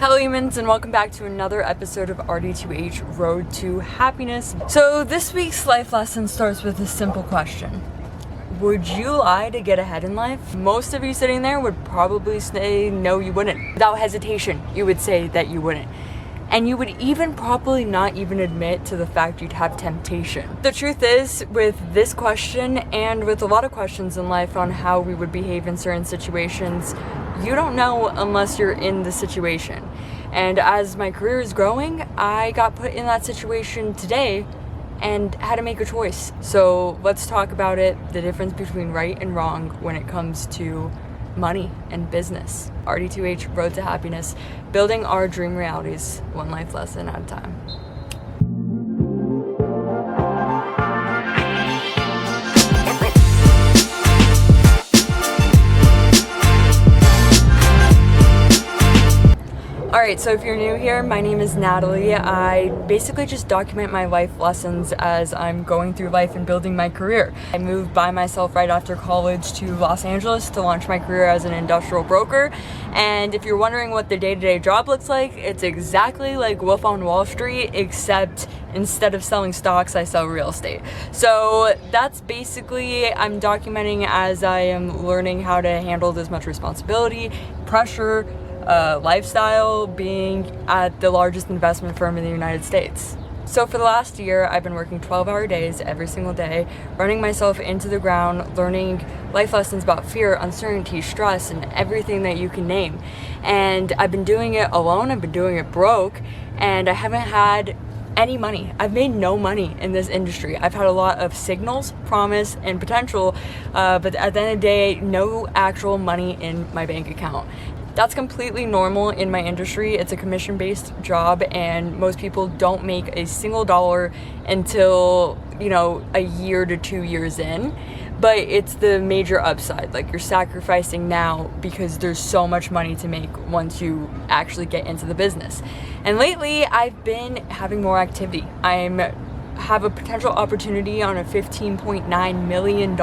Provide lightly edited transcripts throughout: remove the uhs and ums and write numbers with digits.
Hello humans, and welcome back to another episode of RD2H Road to Happiness. So this week's life lesson starts with a simple question. Would you lie to get ahead in life? Most of you sitting there would probably say no, you wouldn't. Without hesitation, you would say that you wouldn't. And you would even probably not even admit to the fact you'd have temptation. The truth is, with this question and with a lot of questions in life on how we would behave in certain situations, you don't know unless you're in the situation. And as my career is growing, I got put in that situation today and had to make a choice. So let's talk about it, the difference between right and wrong when it comes to money and business. RD2H Road to Happiness, building our dream realities one life lesson at a time. Alright, so if you're new here, my name is Natalie. I basically just document my life lessons as I'm going through life and building my career. I moved by myself right after college to Los Angeles to launch my career as an industrial broker. And if you're wondering what the day-to-day job looks like, it's exactly like Wolf on Wall Street, except instead of selling stocks, I sell real estate. So that's basically, I'm documenting as I am learning how to handle this much responsibility, pressure, lifestyle, being at the largest investment firm in the United States. So for the last year, I've been working 12-hour days every single day, running myself into the ground, learning life lessons about fear, uncertainty, stress, and everything that you can name. And I've been doing it alone, I've been doing it broke, and I haven't had any money. I've made no money in this industry. I've had a lot of signals, promise, and potential, but at the end of the day, no actual money in my bank account. That's completely normal in my industry. It's a commission-based job, and most people don't make a single dollar until, a year to 2 years in. But it's the major upside. Like, you're sacrificing now because there's so much money to make once you actually get into the business. And lately, I've been having more activity. Have a potential opportunity on a $15.9 million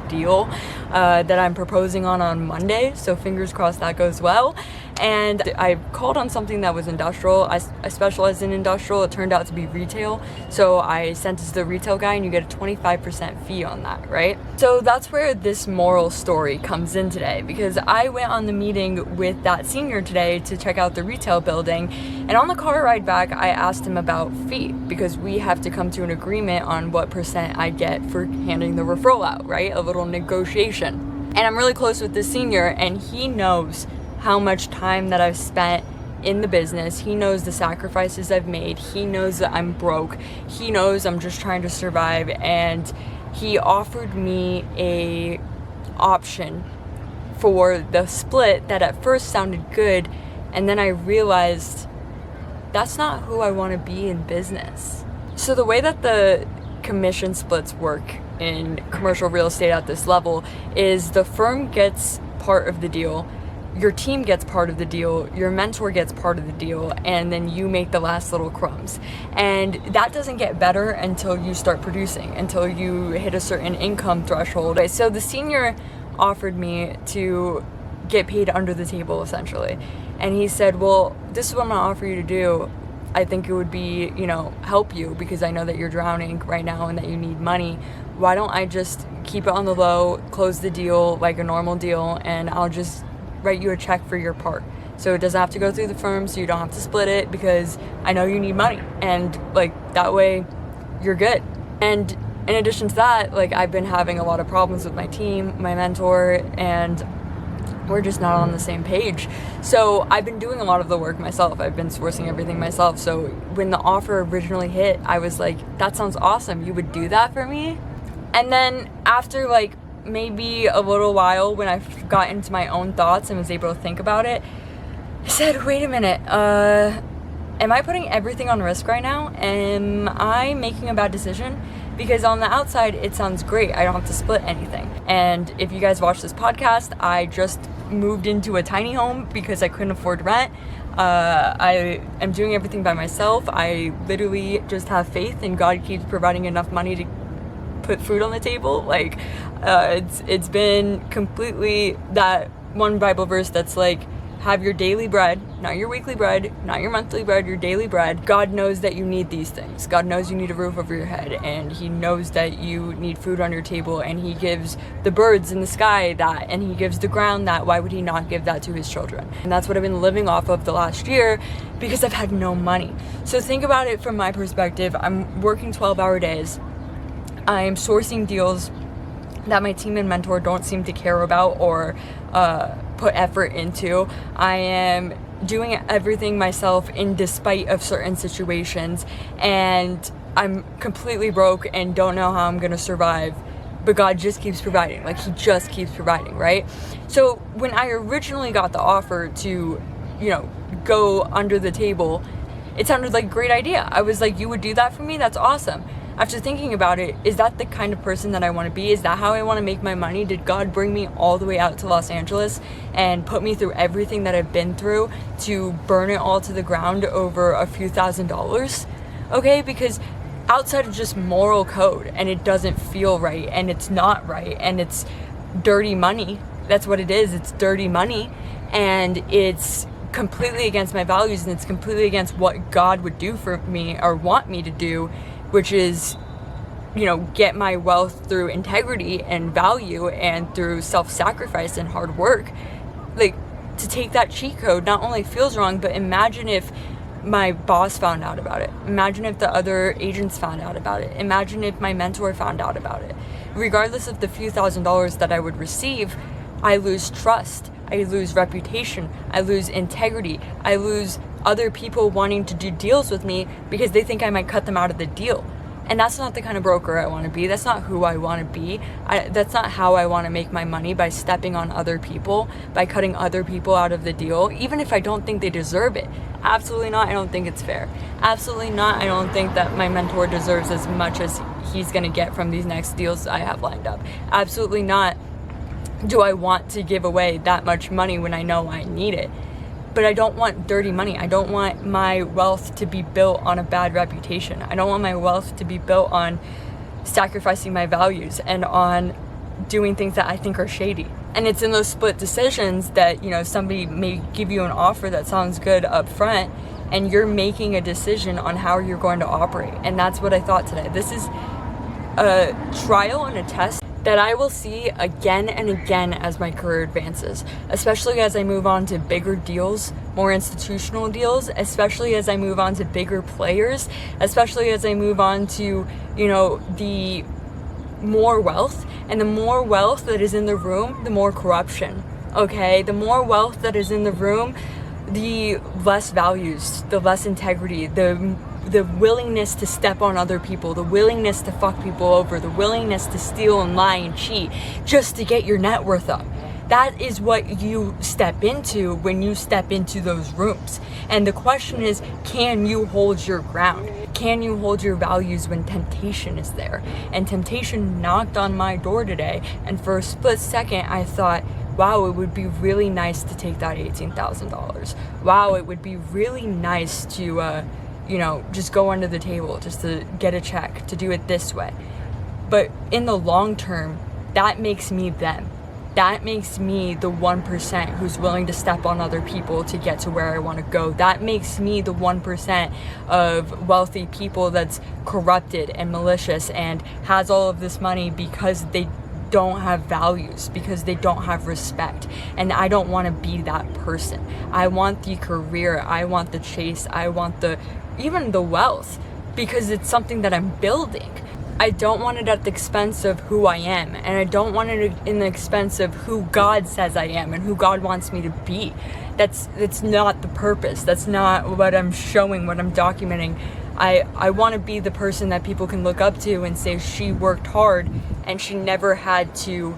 deal that I'm proposing on Monday, so fingers crossed that goes well. And I called on something that was industrial. I specialize in industrial. It turned out to be retail, so I sent it to the retail guy, and you get a 25% fee on that, right? So that's where this moral story comes in today, because I went on the meeting with that senior today to check out the retail building, and on the car ride back, I asked him about fee, because we have to come to an agreement on what percent I get for handing the referral out, right? A little negotiation. And I'm really close with this senior, and he knows how much time that I've spent in the business. He knows the sacrifices I've made. He knows that I'm broke. He knows I'm just trying to survive, and he offered me a option for the split that at first sounded good, and then I realized that's not who I want to be in business. So the way that the commission splits work in commercial real estate at this level is the firm gets part of the deal, your team gets part of the deal, your mentor gets part of the deal, and then you make the last little crumbs. And that doesn't get better until you start producing, until you hit a certain income threshold. So the senior offered me to get paid under the table, essentially. And he said, well, this is what I'm gonna offer you to do. I think it would be, help you, because I know that you're drowning right now and that you need money. Why don't I just keep it on the low, close the deal like a normal deal, and I'll just write you a check for your part. So it doesn't have to go through the firm, so you don't have to split it, because I know you need money. And that way you're good. And in addition to that, I've been having a lot of problems with my team, my mentor, and we're just not on the same page. So I've been doing a lot of the work myself. I've been sourcing everything myself. So when the offer originally hit, I was like, that sounds awesome. You would do that for me? And then after maybe a little while, when I got into my own thoughts and was able to think about it, I said, wait a minute, am I putting everything on risk right now? Am I making a bad decision? Because on the outside, it sounds great. I don't have to split anything. And if you guys watch this podcast, I just moved into a tiny home because I couldn't afford rent. I am doing everything by myself. I literally just have faith, and God keeps providing enough money to put food on the table. It's been completely that one Bible verse that's have your daily bread, not your weekly bread, not your monthly bread, your daily bread. God knows that you need these things. God knows you need a roof over your head, and he knows that you need food on your table, and he gives the birds in the sky that, and he gives the ground that. Why would he not give that to his children? And that's what I've been living off of the last year, because I've had no money. So think about it from my perspective. I'm working 12-hour days. I'm sourcing deals that my team and mentor don't seem to care about or put effort into. I am doing everything myself in despite of certain situations, and I'm completely broke and don't know how I'm gonna survive, but God just keeps providing. Like, he just keeps providing, right? So when I originally got the offer to, go under the table, it sounded like a great idea. I was like, you would do that for me? That's awesome. After thinking about it, is that the kind of person that I want to be? Is that how I want to make my money? Did God bring me all the way out to Los Angeles and put me through everything that I've been through to burn it all to the ground over a few $1,000s? Okay, because outside of just moral code, and it doesn't feel right, and it's not right, and it's dirty money. That's what it is. It's dirty money, and it's completely against my values, and it's completely against what God would do for me or want me to do, which is, get my wealth through integrity and value and through self-sacrifice and hard work. Like, to take that cheat code not only feels wrong, but imagine if my boss found out about it. Imagine if the other agents found out about it. Imagine if my mentor found out about it. Regardless of the few $1,000s that I would receive, I lose trust. I lose reputation. I lose integrity. I lose other people wanting to do deals with me because they think I might cut them out of the deal. And that's not the kind of broker I want to be. That's not who I want to be. That's not how I want to make my money, by stepping on other people, by cutting other people out of the deal, even if I don't think they deserve it. Absolutely not. I don't think it's fair. Absolutely not. I don't think that my mentor deserves as much as he's going to get from these next deals I have lined up. Absolutely not do I want to give away that much money when I know I need it. But I don't want dirty money. I don't want my wealth to be built on a bad reputation. I don't want my wealth to be built on sacrificing my values and on doing things that I think are shady. And it's in those split decisions that, somebody may give you an offer that sounds good up front, and you're making a decision on how you're going to operate. And that's what I thought today. This is a trial and a test that I will see again and again as my career advances, especially as I move on to bigger deals, more institutional deals, especially as I move on to bigger players, especially as I move on to, the more wealth. And the more wealth that is in the room, the more corruption, okay? The more wealth that is in the room, the less values, the less integrity, the willingness to step on other people, the willingness to fuck people over, the willingness to steal and lie and cheat just to get your net worth up. That is what you step into when you step into those rooms. And the question is, can you hold your ground? Can you hold your values when temptation is there? And temptation knocked on my door today, and for a split second I thought, wow, it would be really nice to take that $18,000. Wow, it would be really nice to just go under the table, just to get a check, to do it this way. But in the long term, that makes me them. That makes me the 1% who's willing to step on other people to get to where I want to go. That makes me the 1% of wealthy people that's corrupted and malicious and has all of this money because they don't have values, because they don't have respect. And I don't want to be that person. I want the career, I want the chase, I want even the wealth, because it's something that I'm building. I don't want it at the expense of who I am, and I don't want it in the expense of who God says I am and who God wants me to be. That's not the purpose. That's not what I'm showing, what I'm documenting. I want to be the person that people can look up to and say she worked hard and she never had to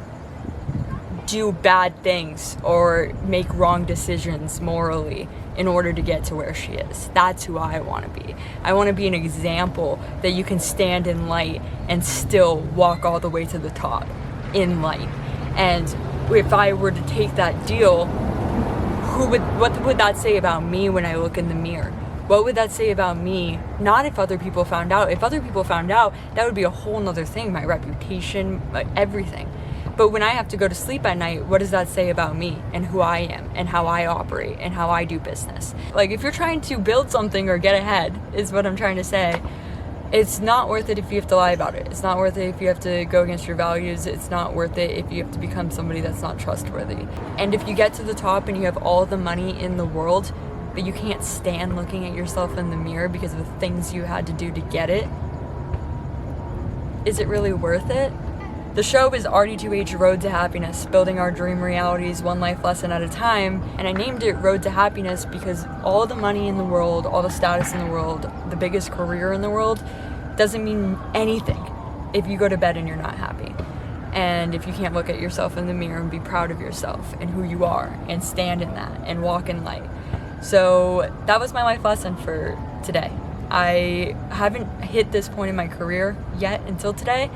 do bad things or make wrong decisions morally in order to get to where she is. That's who I want to be. I want to be an example that you can stand in light and still walk all the way to the top in light. And if I were to take that deal, what would that say about me when I look in the mirror? What would that say about me? Not if other people found out. If other people found out, that would be a whole nother thing, my reputation, everything. But when I have to go to sleep at night, what does that say about me and who I am and how I operate and how I do business? Like, if you're trying to build something or get ahead, is what I'm trying to say, it's not worth it if you have to lie about it. It's not worth it if you have to go against your values. It's not worth it if you have to become somebody that's not trustworthy. And if you get to the top and you have all the money in the world, but you can't stand looking at yourself in the mirror because of the things you had to do to get it, is it really worth it? The show is RD2H Road to Happiness, building our dream realities one life lesson at a time, and I named it Road to Happiness because all the money in the world, all the status in the world, the biggest career in the world, doesn't mean anything if you go to bed and you're not happy. And if you can't look at yourself in the mirror and be proud of yourself and who you are and stand in that and walk in light. So that was my life lesson for today. I haven't hit this point in my career yet until today,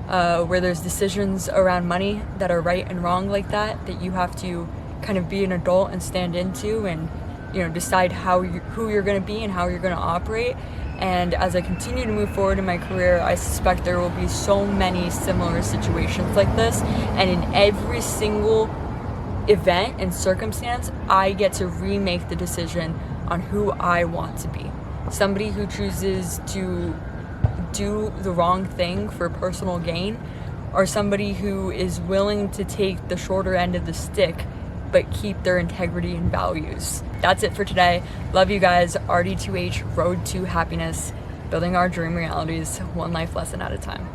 where there's decisions around money that are right and wrong like that you have to kind of be an adult and stand into and, you know, decide who you're going to be and how you're going to operate. And as I continue to move forward in my career, I suspect there will be so many similar situations like this, and in every single event and circumstance, I get to remake the decision on who I want to be. Somebody who chooses to do the wrong thing for personal gain, or somebody who is willing to take the shorter end of the stick but keep their integrity and values. That's it for today. Love you guys. RD2H Road to Happiness, building our dream realities one life lesson at a time.